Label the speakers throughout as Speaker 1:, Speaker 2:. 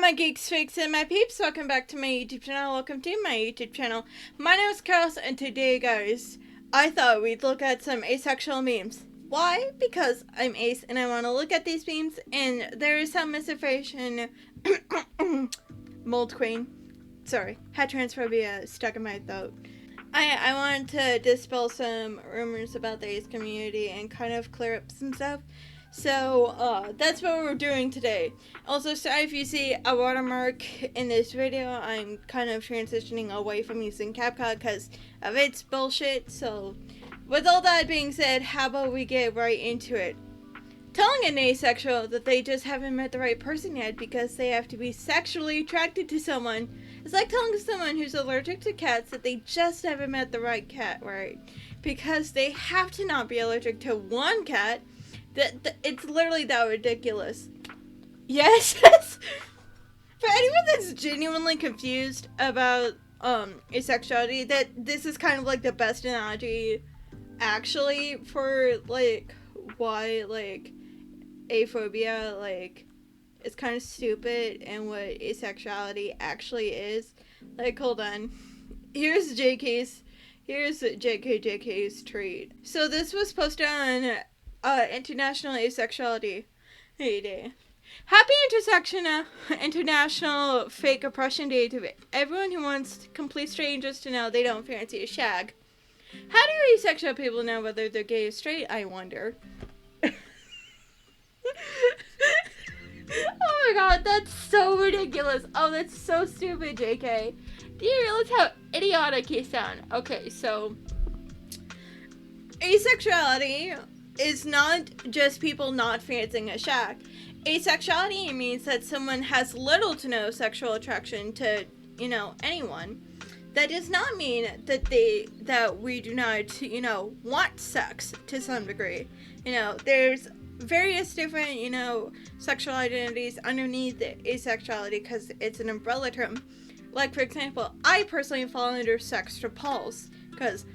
Speaker 1: my geeks, freaks, and my peeps? Welcome back to my YouTube channel. Welcome to my YouTube channel. My name is Carlos, and today, guys, I thought we'd look at some asexual memes. Why? Because I'm ace, and I want to look at these memes, and there is some misinformation. Mold queen. Sorry. Had transphobia stuck in my throat. I wanted to dispel some rumors about the ace community and kind of clear up some stuff. So, that's what we're doing today. Also, sorry if you see a watermark in this video. I'm kind of transitioning away from using CapCut because of its bullshit. So, with all that being said, how about we get right into it? Telling an asexual that they just haven't met the right person yet because they have to be sexually attracted to someone is like telling someone who's allergic to cats that they just haven't met the right cat, right? Because they have to not be allergic to one cat. It's literally that ridiculous. Yes. For anyone that's genuinely confused about asexuality, that this is kind of like the best analogy actually for like why like aphobia like is kind of stupid and what asexuality actually is. Like, hold on. Here's JK's tweet. So this was posted on International Asexuality Day. Happy International Fake Oppression Day to everyone who wants complete strangers to know they don't fancy a shag. How do asexual people know whether they're gay or straight, I wonder? Oh my god, that's so ridiculous. Oh, that's so stupid, JK. Do you realize how idiotic you sound? Okay, so asexuality is not just people not fancying a shag. Asexuality means that someone has little to no sexual attraction to, anyone. That does not mean that we do not, want sex to some degree. There's various different, sexual identities underneath the asexuality because it's an umbrella term. Like, for example, I personally fall under sex repulse because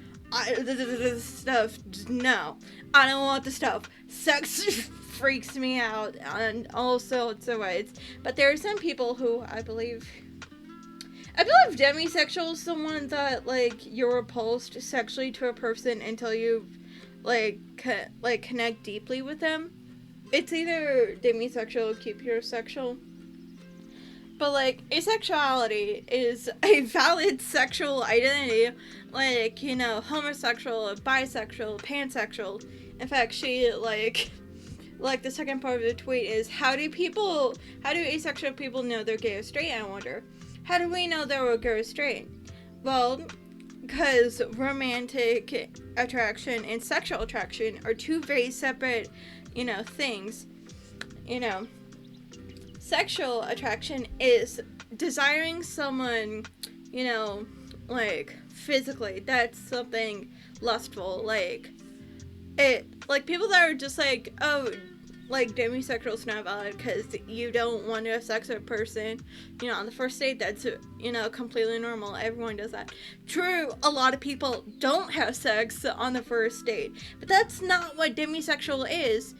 Speaker 1: this stuff, no, I don't want the stuff. Sex freaks me out and all sorts of ways. But there are some people who I believe demisexual is someone that, like, you're repulsed sexually to a person until you, connect deeply with them. It's either demisexual or heterosexual. But, like, asexuality is a valid sexual identity. Like, homosexual, bisexual, pansexual. In fact, she, like the second part of the tweet is, how do asexual people know they're gay or straight, I wonder? How do we know that we're gay or straight? Well, because romantic attraction and sexual attraction are two very separate, things. Sexual attraction is desiring someone, physically. That's something lustful. People that are just demisexual's not valid because you don't want to have sex with a person, on the first date. That's, completely normal. Everyone does that. True, a lot of people don't have sex on the first date, but that's not what demisexual is.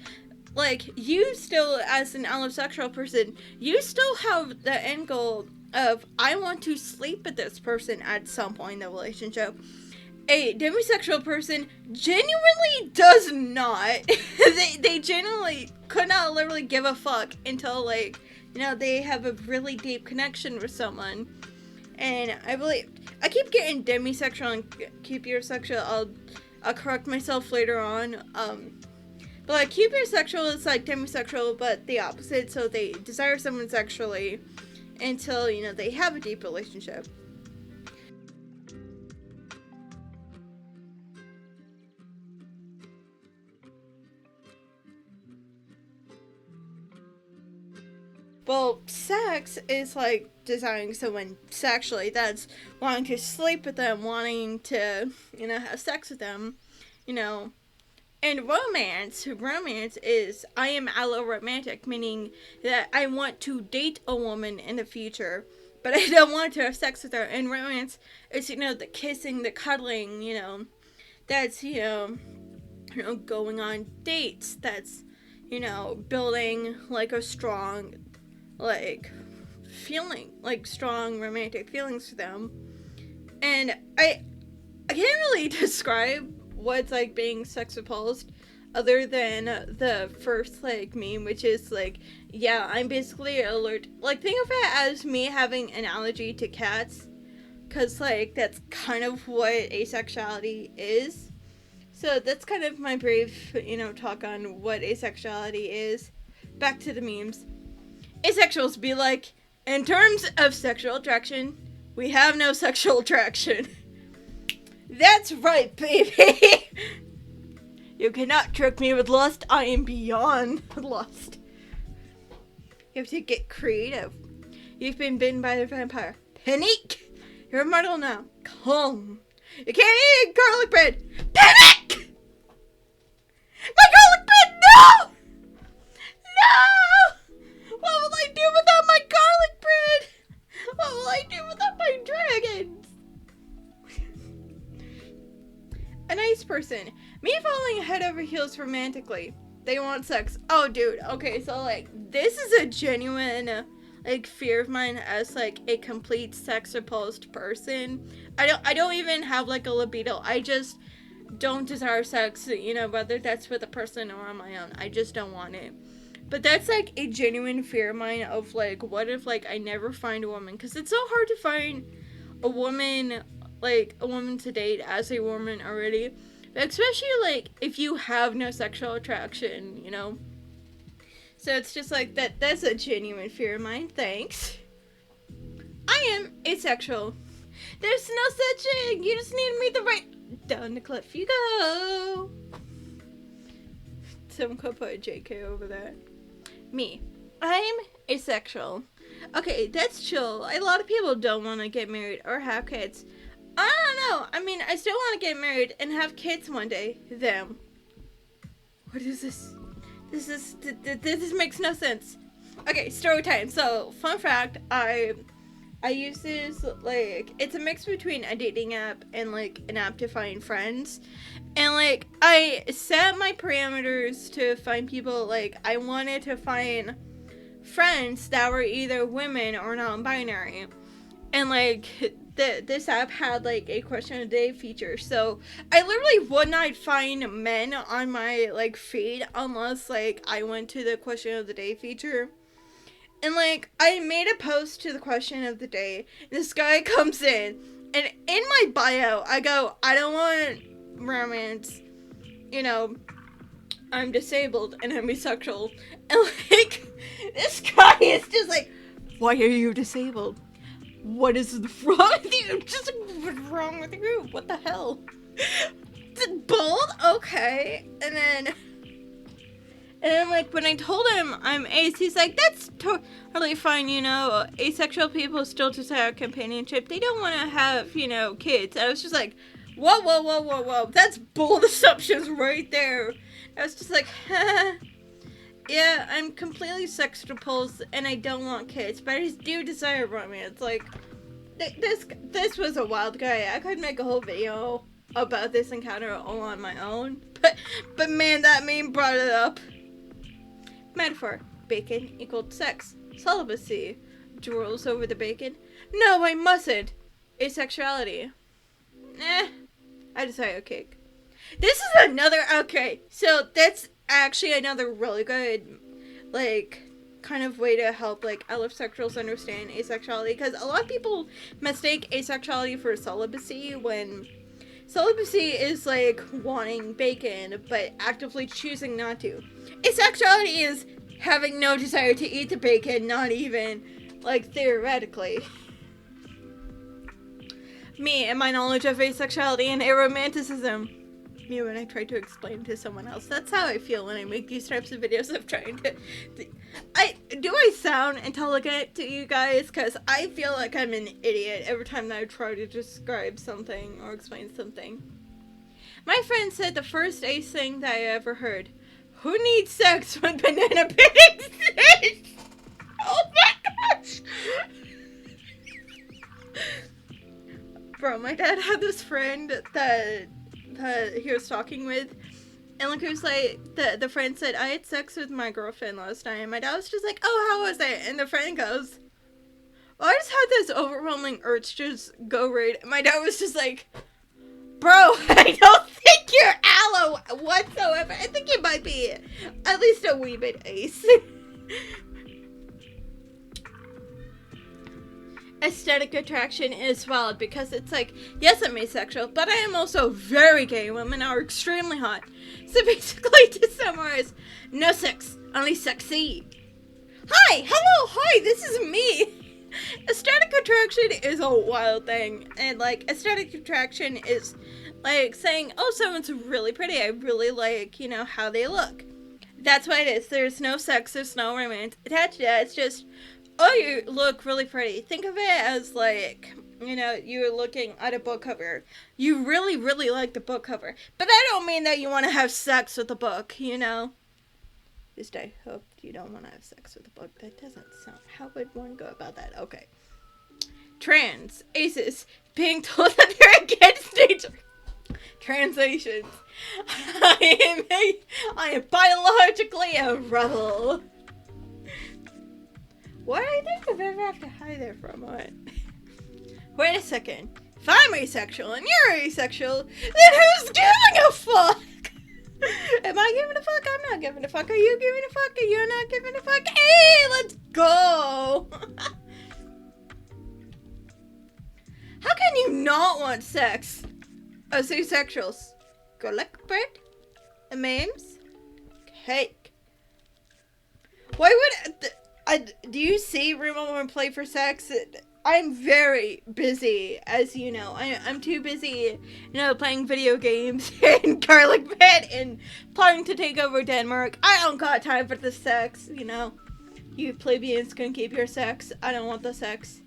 Speaker 1: You still, as an allosexual person, you still have the end goal of, I want to sleep with this person at some point in the relationship. A demisexual person genuinely does not. they genuinely could not literally give a fuck until, they have a really deep connection with someone. And I keep getting demisexual and keep heterosexual. I'll correct myself later on. But, heterosexual is like demisexual, but the opposite. So they desire someone sexually until, they have a deep relationship. Well, sex is like desiring someone sexually. That's wanting to sleep with them, wanting to, have sex with them, And romance is, I am alloromantic, meaning that I want to date a woman in the future, but I don't want to have sex with her. And romance is, the kissing, the cuddling, that's, going on dates. That's, building, a strong, feeling, like, strong romantic feelings for them. And I can't really describe what's like being sex repulsed other than the first like meme, which is like, yeah, I'm basically alert. Like, think of it as me having an allergy to cats, because like that's kind of what asexuality is. So that's kind of my brief, talk on what asexuality is. Back to the memes. Asexuals be like, in terms of sexual attraction, we have no sexual attraction. That's right, baby! You cannot trick me with lust. I am beyond lust. You have to get creative. You've been bitten by a vampire. Panic! You're immortal now. Calm. You can't eat garlic bread. Panic! My garlic bread, no! No! What will I do without my garlic bread? What will I do without my dragons? A nice person. Me falling head over heels romantically. They want sex. Oh, dude. Okay, so, like, this is a genuine, like, fear of mine as, like, a complete sex-repulsed person. I don't even have, like, a libido. I just don't desire sex, whether that's with a person or on my own. I just don't want it. But that's, like, a genuine fear of mine of, like, what if, like, I never find a woman? Because it's so hard to find a woman, like, a woman to date as a woman already. But especially, like, if you have no sexual attraction, So it's just, like, that's a genuine fear of mine. Thanks. I am asexual. There's no such thing. You just need to meet the right... Down the cliff you go. Someone could put a JK over there. Me. I'm asexual. Okay, that's chill. A lot of people don't want to get married or have kids. I don't know. I mean, I still want to get married and have kids one day. Them. What is this? This makes no sense. Okay, story time. So, fun fact, I use this, like, it's a mix between a dating app and, like, an app to find friends. And, like, I set my parameters to find people, like, I wanted to find friends that were either women or non-binary. And, like, this app had, like, a question of the day feature. So, I literally would not find men on my, like, feed unless, like, I went to the question of the day feature. And, like, I made a post to the question of the day. This guy comes in. And in my bio, I go, I don't want romance. I'm disabled and I'm asexual. And, like, this guy is just like, why are you disabled? What is wrong with you? Just what's wrong with you? What the hell? Bold? Okay. And then, like, when I told him I'm ace, he's like, that's totally fine, asexual people still desire companionship. They don't want to have, kids. I was just like, whoa. That's bold assumptions right there. I was just like, yeah, I'm completely sex repulsed and I don't want kids, but I do desire romance. Like, this was a wild guy. I could make a whole video about this encounter all on my own, but man, that meme brought it up. Metaphor. Bacon equaled sex. Celibacy. Drools over the bacon. No, I mustn't. Asexuality. I desire cake. This is another... Okay, so that's actually another really good, like, kind of way to help, like, allosexuals understand asexuality. Because a lot of people mistake asexuality for celibacy when... Celibacy is, like, wanting bacon, but actively choosing not to. Asexuality is having no desire to eat the bacon, not even, like, theoretically. Me and my knowledge of asexuality and aromanticism. Me when I try to explain to someone else. That's how I feel when I make these types of videos of trying to... Do I sound intelligent to you guys? Because I feel like I'm an idiot every time that I try to describe something or explain something. My friend said the first ace thing that I ever heard. Who needs sex when banana pudding exists? Oh my gosh! Bro, my dad had this friend that he was talking with, and like, it was like, the friend said, I had sex with my girlfriend last night, and my dad was just like, oh, how was it? And the friend goes, I just had this overwhelming urge to just go raid. My dad was just like, bro, I don't think you're aloe whatsoever. I think you might be at least a wee bit ace. Aesthetic attraction is valid because it's like, yes, I'm asexual, but I am also very gay. Women are extremely hot. So basically, to summarize, no sex, only sexy. Hi, hello, hi, this is me. Aesthetic attraction is a wild thing, and like, aesthetic attraction is like saying, oh, someone's really pretty. I really like, you know, how they look. That's what it is. There's no sex, there's no romance attached to that. It's just, oh, you look really pretty. Think of it as like, you know, you're looking at a book cover. You really, really like the book cover. But I don't mean that you want to have sex with the book, you know? Just I hope you don't want to have sex with the book. That doesn't sound... How would one go about that? Okay. Trans. Aces. Being told that they're against nature. Translations. I am biologically a rebel. Why do I think I've ever have to hide there for a moment? Wait a second. If I'm asexual and you're asexual, then who's giving a fuck? Am I giving a fuck? I'm not giving a fuck. Are you giving a fuck? Are you not giving a fuck? Hey, let's go! How can you not want sex? As asexuals. Go like bread? And memes? Cake. Why would... do you see Room on Play for Sex? I'm very busy, as you know. I'm too busy, you know, playing video games and Garlic Pit and planning to take over Denmark. I don't got time for the sex, you know. You plebeians can keep your sex. I don't want the sex.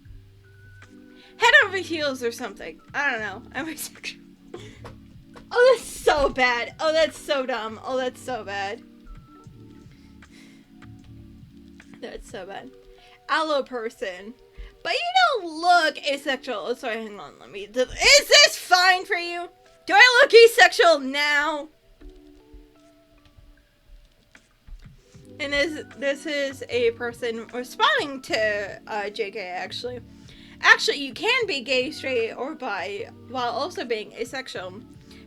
Speaker 1: Head over heels or something. I don't know. I'm asexual. Oh, that's so bad. Oh, that's so dumb. Oh, that's so bad. That's so bad. Aloe person. But you don't look asexual. Oh, sorry, hang on. Let me... Is this fine for you? Do I look asexual now? And this is a person responding to JK, actually. Actually, you can be gay, straight, or bi while also being asexual.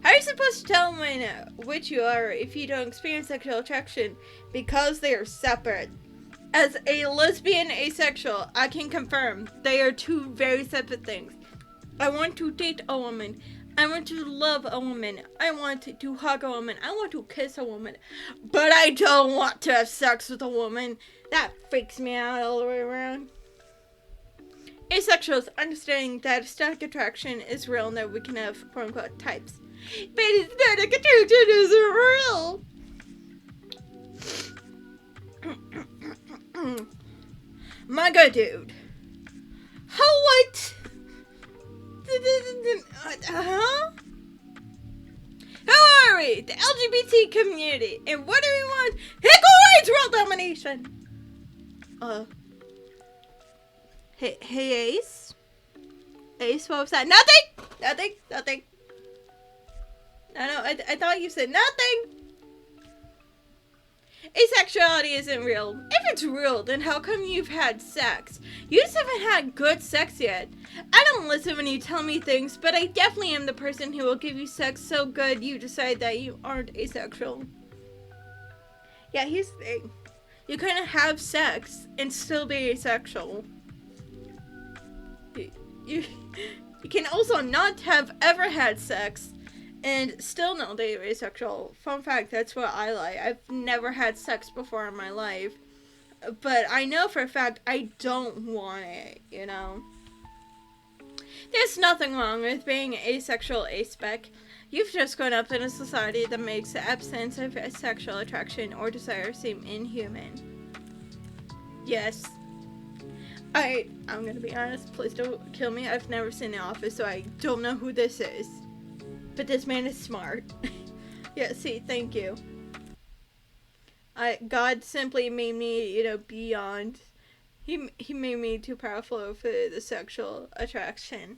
Speaker 1: How are you supposed to tell when which you are if you don't experience sexual attraction because they are separate? As a lesbian asexual, I can confirm they are two very separate things. I want to date a woman. I want to love a woman. I want to hug a woman. I want to kiss a woman. But I don't want to have sex with a woman. That freaks me out all the way around. Asexuals understanding that aesthetic attraction is real and that we can have quote-unquote types. But aesthetic attraction isn't real! My good dude. How what? Huh? How are we? The LGBT community. And what do we want? Equal rights, world domination. Hey Ace? Ace, what was that? Nothing! No, I thought you said nothing! Asexuality isn't real. If it's real, then how come you've had sex? You just haven't had good sex yet. I don't listen when you tell me things, but I definitely am the person who will give you sex so good you decide that you aren't asexual. Yeah, here's the thing. You couldn't have sex and still be asexual. You can also not have ever had sex and still know that you're asexual. Fun fact, that's what I like. I've never had sex before in my life. But I know for a fact I don't want it, you know? There's nothing wrong with being asexual aspec. You've just grown up in a society that makes the absence of sexual attraction or desire seem inhuman. Yes. I'm gonna be honest, please don't kill me. I've never seen The Office, so I don't know who this is. But this man is smart. Yeah, see, thank you. God simply made me, you know, beyond. He made me too powerful for the sexual attraction.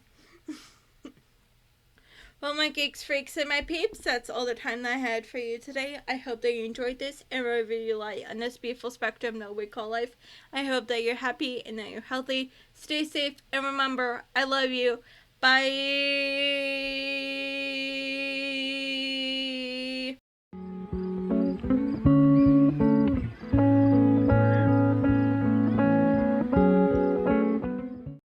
Speaker 1: Well, my geeks, freaks, and my peeps, that's all the time that I had for you today. I hope that you enjoyed this and wherever you lie on this beautiful spectrum that we call life. I hope that you're happy and that you're healthy. Stay safe, and remember, I love you. Bye.